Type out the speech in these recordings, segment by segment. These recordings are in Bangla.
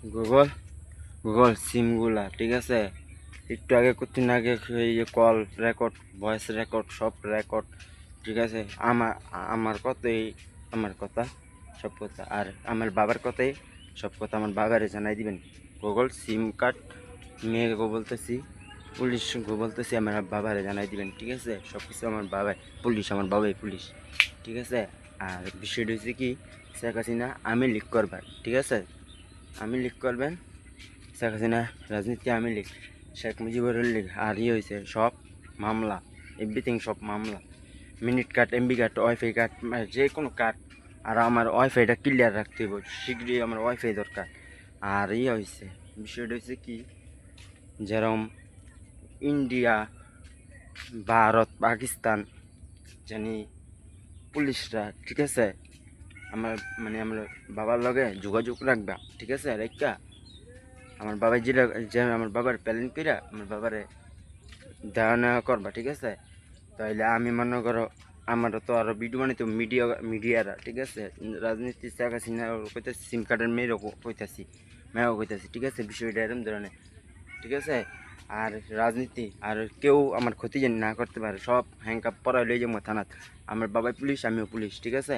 গুগল গুগল সিমগুলা ঠিক আছে, একটু আগে কতদিন আগে এই যে কল রেকর্ড, ভয়েস রেকর্ড, সব রেকর্ড ঠিক আছে। আমার আমার কথাই, আমার কথা সব কথা, আর আমার বাবার কথাই সব কথা আমার বাবারে জানাই দিবেন। গুগল সিম কার্ড মেয়ে গো বলতেছি, পুলিশ গো বলতেছি, আমার বাবারে জানাই দিবেন ঠিক আছে। সব কিছু আমার বাবাই পুলিশ, আমার বাবাই পুলিশ ঠিক আছে। আর বিষয়টা হচ্ছে কি, শেখ হাসিনা আমি লিক করবার ঠিক আছে, আমি লিক করবেন, শেখ হাসিনা রাজনীতি আমি লিখ, শেখ মুজিবুর লিখ, আর হয়েছে সব মামলা, এভরিথিং সব মামলা, মিনিট কাট, এমবি কাট, ওয়াইফাই কাট, যে কোনো কাট। আর আমার ওয়াইফাইটা ক্লিয়ার রাখতে হবে, শীঘ্রই আমার ওয়াইফাই দরকার। আর হয়েছে বিষয়টা হচ্ছে কি, যেরকম ইন্ডিয়া, ভারত, পাকিস্তান জানি পুলিশরা ঠিক আছে, আমার মানে আমার বাবার লগে যোগাযোগ রাখবা ঠিক আছে, রেখা আমার বাবা যেটা, যে আমার বাবার প্ল্যান কইরা আমার বাবারে দেওয়া নেওয়া করবা ঠিক আছে। তাইলে আমি মনে করো আমার তো আরো ভিডিও বানাইতো মিডিয়ারা ঠিক আছে, রাজনীতি শেখ হাসিনা কইতাছি, সিম কার্ডের মেয়েরও কইতাছি, মেয়েও কইতাছি ঠিক আছে, বিষয়টা এরকম ধরনের ঠিক আছে। আর রাজনীতি আর কেউ আমার ক্ষতি যেন না করতে পারে, সব হ্যাংকাপ পড়াই লই যাবো থানাত, আমার বাবাই পুলিশ, আমিও পুলিশ ঠিক আছে।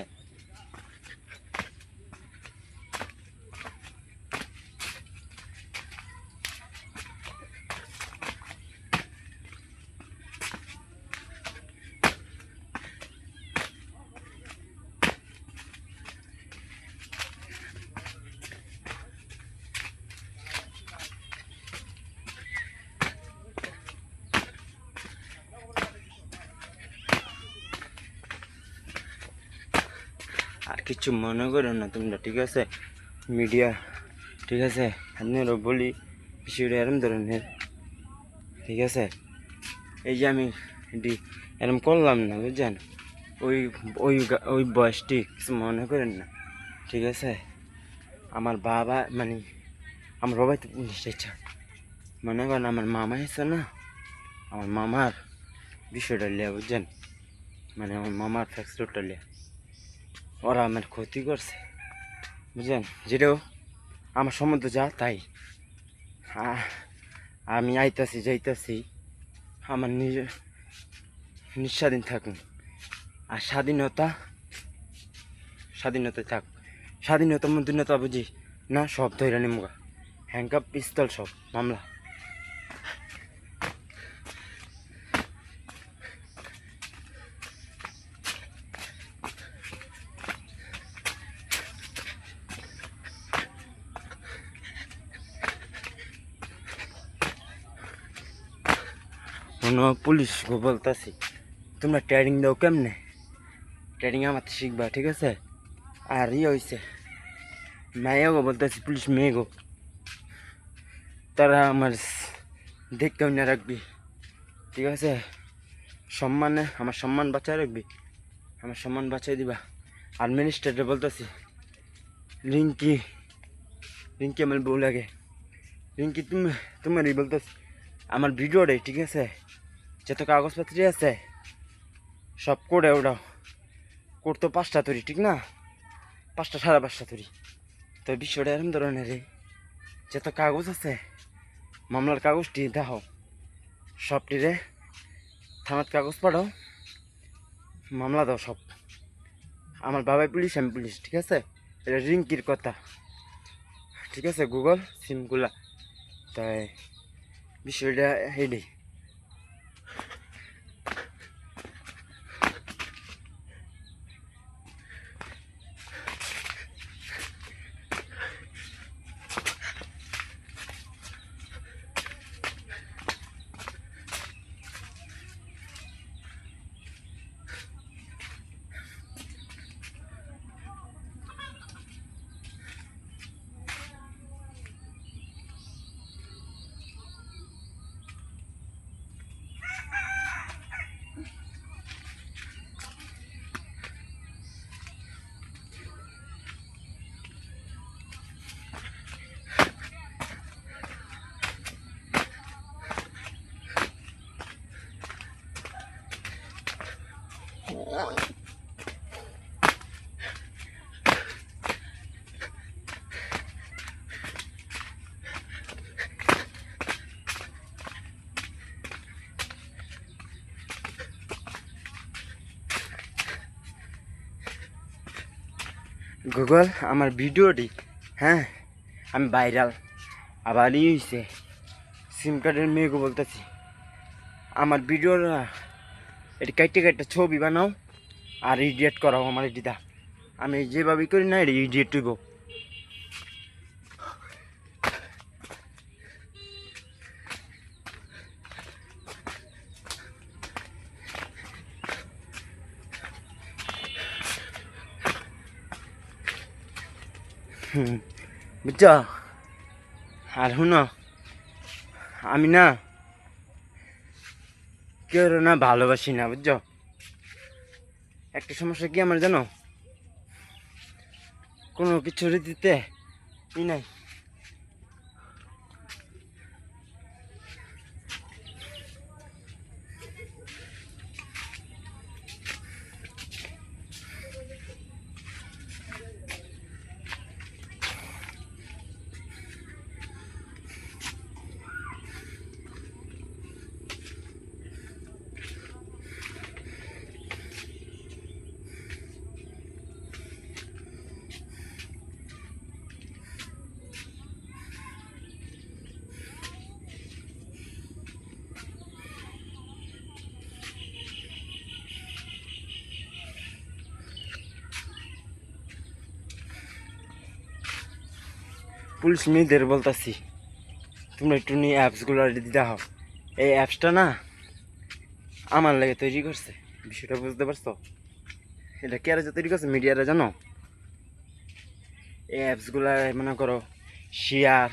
আর কিছু মনে করো না তোমরা ঠিক আছে, মিডিয়া ঠিক আছে, আপনারও বলি বিষয়টা এরম ধরনের ঠিক আছে। এই যে আমি এরম করলাম না বুঝছেন, ওই ওই ওই বয়সটি কিছু মনে করেন না ঠিক আছে। আমার বাবা মানে আমার বাবাই তো পুলিশ ইচ্ছা, মনে করেন আমার মামা এসে না, আমার মামার বিষয়টা লিয়া বুঝছেন, মানে আমার মামার ফ্যাক্টরটা লিয়া ওরা আমার ক্ষতি করছে বুঝলেন, যেটাও আমার সম্বন্ধে যা তাই। আমি আইতাছি যাইতাছি, আমার নিজে নিঃস্বাধীন থাকুন, আর স্বাধীনতায় থাক, স্বাধীনতা মন্ত্রীনতা বুঝি না, সব ধৈরা নিমুগা, হ্যাংকাপ পিস্তল সব মামলা। পুলিশ বলতাছি, তোমরা ট্রেনিং দাও কেমনে, ট্রেনিং আমার তো শিখবা ঠিক আছে। আর হয়েছে মেয়ে গো বলতেছি, পুলিশ মেয়ে গো, তারা আমার দেখতেও না রাখবি ঠিক আছে, সম্মানে আমার সম্মান বাঁচায় রাখবি, আমার সম্মান বাঁচাই দিবা। আর মিনিস্টারটা বলতেছি, রিঙ্কি রিঙ্কি আমার বউ লাগে, রিঙ্কি তুমি তোমারই বলতেছি, আমার ভিডিওটাই ঠিক আছে, যত কাগজপত্র আছে সব করে ওটাও করতো 5টা তৈরি ঠিক না, 5টা 5:30 তৈরি। তো বিষয়টা এরকম ধরনের যত কাগজ আছে, মামলার কাগজটি দেখো, সবটিরে থানাত কাগজ পাঠাও, মামলা দাও সব। আমার বাবাই পুলিশ, আমি পুলিশ ঠিক আছে, এটা রিঙ্কির কথা ঠিক আছে। গুগল সিমগুলা, তাই বিষয়টা এইটাই। গুগল আমার ভিডিওটি, হ্যাঁ আমি ভাইরাল আবার হয়েছে সিম কার্ডের মেয়েকে বলতেছি আমার ভিডিওর এটি কাইটে কাইটে ছবি বানাও আর এডিট করাও আমার এটিটা, আমি যেভাবে করি না এটি এডিট হইব। বুঝছ? আর শুনো, আমি না কেউ না ভালোবাসি না, বুঝছো? একটা সমস্যা কি আমার জানো, কোনো কিছু দিতে ই নাই। পুলিশ মেয়েদের বলতেছি তোমরা একটু নিয়ে অ্যাপসগুলো দিতে হও। এই অ্যাপসটা না আমার লাগে তৈরি করছে, বিষয়টা বুঝতে পারছো? এটা কে আর তৈরি করছে, মিডিয়ারা জানো? এই অ্যাপসগুলা মনে করো শেয়ার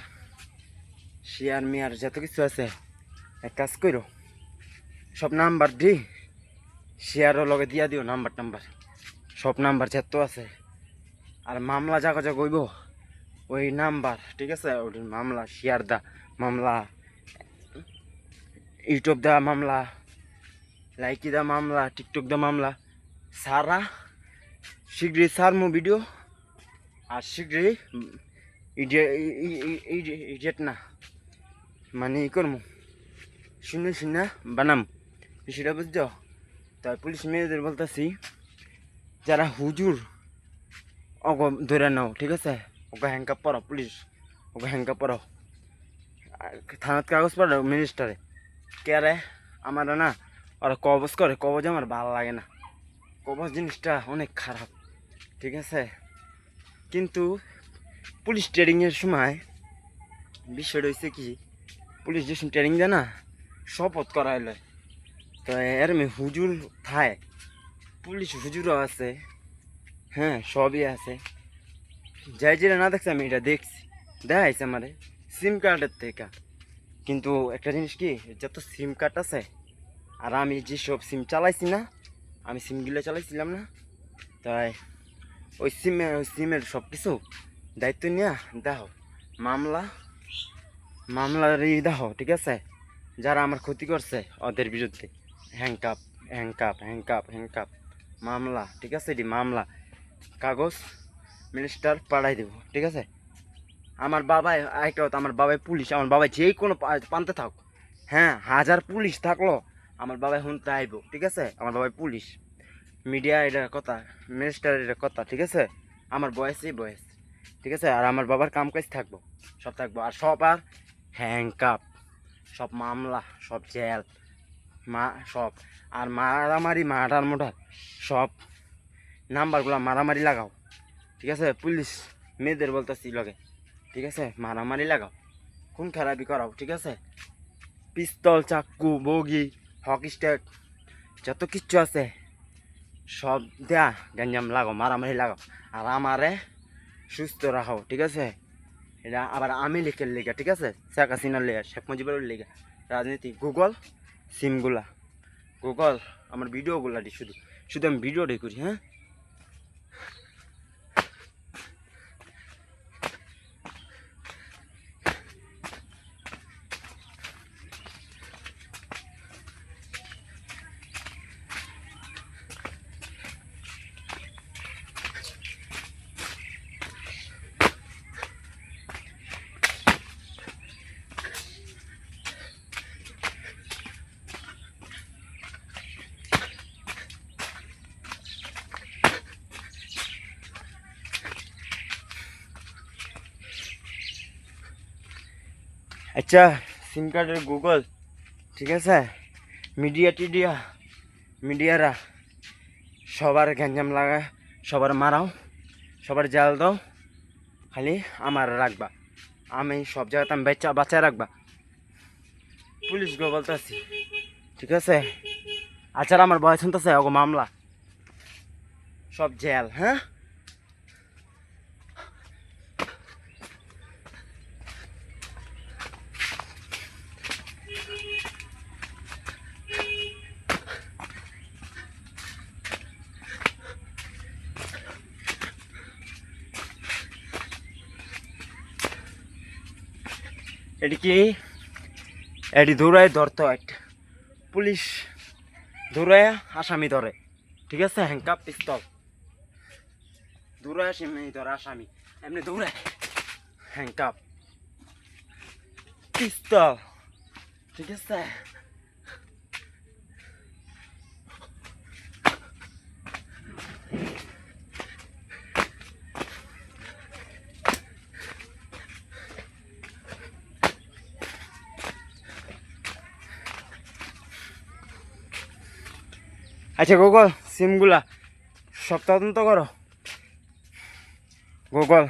শেয়ার মেয়ার যত কিছু আছে, এক কাজ করো সব নাম্বার দি শেয়ারও লগে দিয়া দিও, নাম্বার সব নাম্বার যত আছে। আর মামলা জাগা যা কইব ওই নাম্বার, ঠিক আছে? ওই মামলা শেয়ার দা মামলা, ইউটিউব দা মামলা, লাইকি দা মামলা, টিকটক দা মামলা, সারা শীঘ্রই সারমো ভিডিও আর শীঘ্রই ইডিয়েট না মানে ই করমু শূন্য শূন্য বানাম, সেটা বুঝছো? তাই পুলিশ মেয়েদের বলতেছি যারা হুজুর ওকে ধরে নাও, ঠিক আছে? ওকে হ্যাংকাপ পড়াও, পুলিশ ওকে হ্যাংকাপ পড়াও, থানাত কাগজ পড়াও মিনিস্টারে। কে রে আমার না ওরা কবজ করে, কবজ আমার ভালো লাগে না, কবজ জিনিসটা অনেক খারাপ, ঠিক আছে? কিন্তু পুলিশ ট্রেনিংয়ের সময় বিষয়টা হয়েছে কি, পুলিশ যে ট্রেনিং দেয় না শপথ করাই লয়, তো এর মেয়ে হুজুর থায়, পুলিশ হুজুরও আছে, হ্যাঁ সবই আছে। যাই যেটা না দেখছি আমি এটা দেখছি, দেখাইছে আমারে সিম কার্ডের থেকে। কিন্তু একটা জিনিস কি, যত সিম কার্ড আছে আর আমি যেসব সিম চালাইছি না, আমি সিমগুলো চালাইছিলাম না, তাই ওই সিমের সব কিছু দায়িত্ব নিয়ে দেখো মামলার দেখো, ঠিক আছে? যারা আমার ক্ষতি করছে ওদের বিরুদ্ধে হ্যাংকাপ হ্যাংকাপ হ্যাংকাপ হ্যাংকাপ মামলা, ঠিক আছে? এটি মামলা কাগজ মিনিস্টার পাঠাই দেবো, ঠিক আছে? আমার বাবাই একটা কথা, আমার বাবাই পুলিশ, আমার বাবাই যেই কোনো পান্তে থাক, হ্যাঁ 1000 পুলিশ থাকলো আমার বাবাই শুনতে আইব, ঠিক আছে? আমার বাবাই পুলিশ, মিডিয়া এটার কথা, মিনিস্টার এটার কথা, ঠিক আছে? আমার বয়সই বয়স, ঠিক আছে? আর আমার বাবার কাম কাজ থাকবো, সব থাকবো, আর সব আর হ্যাংকাপ, সব মামলা, সব জেল সব, আর মারামারি মার্ডার মোডার সব নাম্বারগুলো মারামারি লাগাও, ঠিক আছে? পুলিশ মেয়েদের বলতেছি লগে, ঠিক আছে? মারামারি লাগাও, খুন খারাপি করাও, ঠিক আছে? পিস্তল চাক্কু বগি হকি স্টেক যত কিচ্ছু আছে সব দেয়া গঞ্জাম লাগাও, মারামারি লাগাও, আর আমারে সুস্থ রাখো, ঠিক আছে? এটা আবার আমি লিখের লেগা, ঠিক আছে? শেখ হাসিনার লেগা, শেখ মুজিবুরের লেগা রাজনীতি। গুগল সিমগুলা, গুগল আমার ভিডিওগুলা দি, শুধু শুধু আমি ভিডিওটাই করি, হ্যাঁ? আচ্ছা সিম কার্ডের গুগল, ঠিক আছে, মিডিয়ারা সবার গ্যাঞ্জাম লাগায়, সবার মারাও, সবার জাল দাও, খালি আমার রাখবা, আমি সব জায়গাতে আমি বাচ্চা রাখবা। পুলিশ গো বলতেছি, ঠিক আছে। আচ্ছা আমার বয়স শুনতেছে ওগো মামলা সব জেল, হ্যাঁ। এটি কি এটি দৌড়ায় ধরতো একটা পুলিশ, দৌড়ায় আসামি ধরে, ঠিক আছে, হ্যাংকাপ পিস্তল দৌড়ায় আসামি ধরে, আসামি এমনি দৌড়ায় হ্যাংকাপ পিস্তল, ঠিক আছে। আচ্ছা গুগল সিমগুলা সব তদন্ত করো, গুগল